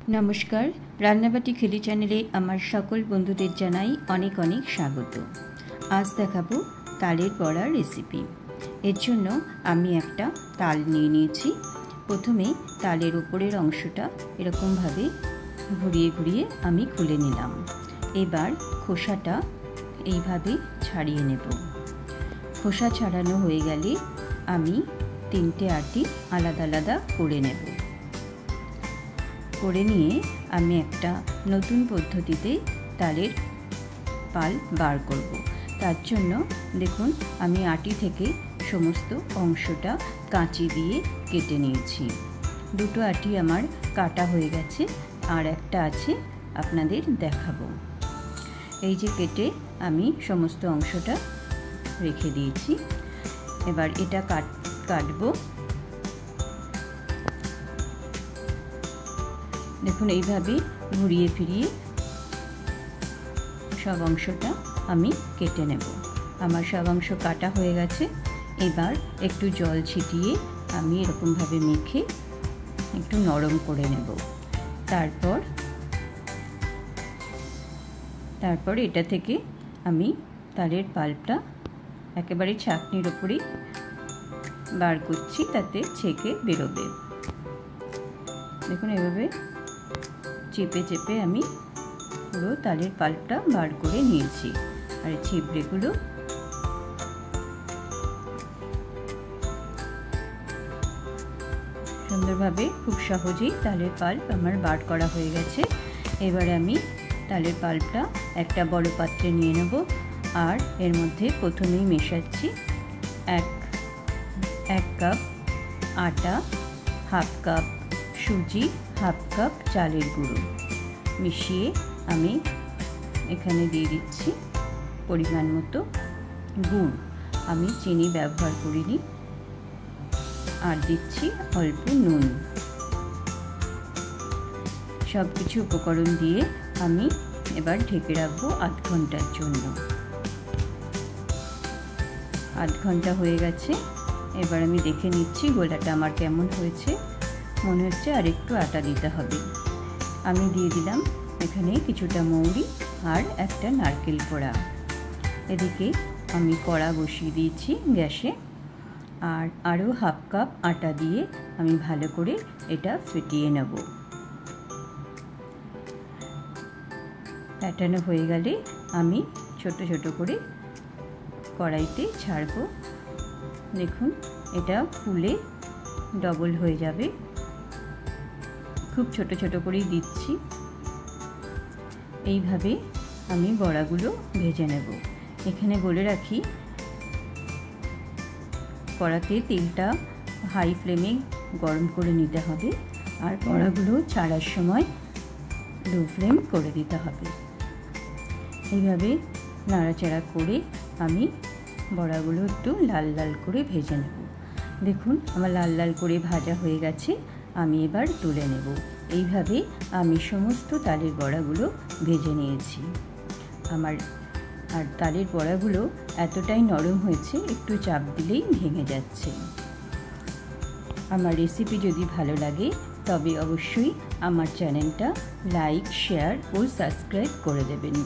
नमस्कार रान्नाबाटी खेली चैनेले आमार सकल बंधुदेर जानाई अनेक अनेक स्वागत। आज देखाबो तालेर बड़ार रेसिपि। एर जोन्नो आमी एकटा ताल निये नियेछि। प्रथमे तालेर उपरेर अंशटा एरकम भावे घुरिए घुरिए आमी खुले निलाम। एबार खोसाटा एइभावे छाड़िए नेब। खोसा छाड़ानो हये गेले आमी तीनटे आटी आलादा आलादा करे नेब। করে নিয়ে আমি একটা নতুন পদ্ধতিতে তালের পাল বার করব। তার জন্য দেখুন আমি আটি থেকে সমস্ত অংশটা কাঁচি দিয়ে কেটে নিয়েছি। দুটো আটি আমার কাটা হয়ে গেছে, আর একটা আছে আপনাদের দেখাবো। এই যে কেটে আমি সমস্ত অংশটা রেখে দিয়েছি। এবার এটা কাটবো। দেখুন এইভাবে ঘুরিয়ে ফিরিয়ে সব অংশটা আমি কেটে নেব। আমার সব অংশ কাটা হয়ে গেছে। এবার একটু জল ছিটিয়ে আমি এরকমভাবে মেখে একটু নরম করে নেব। তারপর এটা থেকে আমি তালের পাল্পটা একেবারে ছাঁকনির উপরেই বার করছি, তাতে ছেঁকে বেরোবে। দেখুন এভাবে চেপে চেপে আমি পুরো তালের পাল্পটা বার করে নিয়েছি। আর ছিবড়েগুলো সুন্দরভাবে খুব সহজেই তালের পাল্প আমার বার করা হয়ে গেছে। এবারে আমি তালের পাল্পটা একটা বড় পাত্রে নিয়ে নেব। আর এর মধ্যে প্রথমেই মেশাচ্ছি এক কাপ আটা, হাফ কাপ সুজি, হাফ কাপ চালের গুঁড়ো মিশিয়ে আমি এখানে দিয়ে দিচ্ছি পরিমাণ মতো গুড়। আমি চিনি ব্যবহার করিনি। আর দিচ্ছি অল্প নুন। সব কিছু উপকরণ দিয়ে আমি এবার ঢেকে রাখবো আধ ঘন্টার জন্য। আধ ঘন্টা হয়ে গেছে। এবার আমি দেখে নিচ্ছি গোলাটা আমার কেমন হয়েছে। মনে হচ্ছে আর একটু আটা দিতে হবে। আমি দিয়ে দিলাম এখানে কিছুটা মৌরি আর একটা নারকেল কোড়া। এদিকে আমি কড়া বসিয়ে দিয়েছি গ্যাসে। আর আরও হাফ কাপ আটা দিয়ে আমি ভালো করে এটা ফেটিয়ে নেব। ফেটানো হয়ে গেলে আমি ছোট ছোট করে কড়াইতে ছাড়বো। দেখুন এটা ফুলে ডবল হয়ে যাবে। খুব ছোট ছোট করেই দিচ্ছি। এইভাবে আমি বড়াগুলো ভেজে নেব। এখানে বলে রাখি কড়াতে তেলটা হাই ফ্লেমে গরম করে নিতে হবে, আর বড়াগুলো ছাড়ার সময় লো ফ্লেম করে দিতে হবে। এইভাবে নাড়াচাড়া করে আমি বড়াগুলো একটু লাল লাল করে ভেজে নেব। দেখুন আমার লাল লাল করে ভাজা হয়ে গেছে। আমি এবার তুলে নেব। এইভাবে আমি সমস্ত তালের বড়াগুলো ভেজে নিয়েছি। আর তালের বড়াগুলো এতটাই নরম হয়েছে, একটু চাপ দিলেই ভেঙে যাচ্ছে। আমার রেসিপি যদি ভালো লাগে তবে অবশ্যই আমার চ্যানেলটা লাইক, শেয়ার ও সাবস্ক্রাইব করে দেবেন।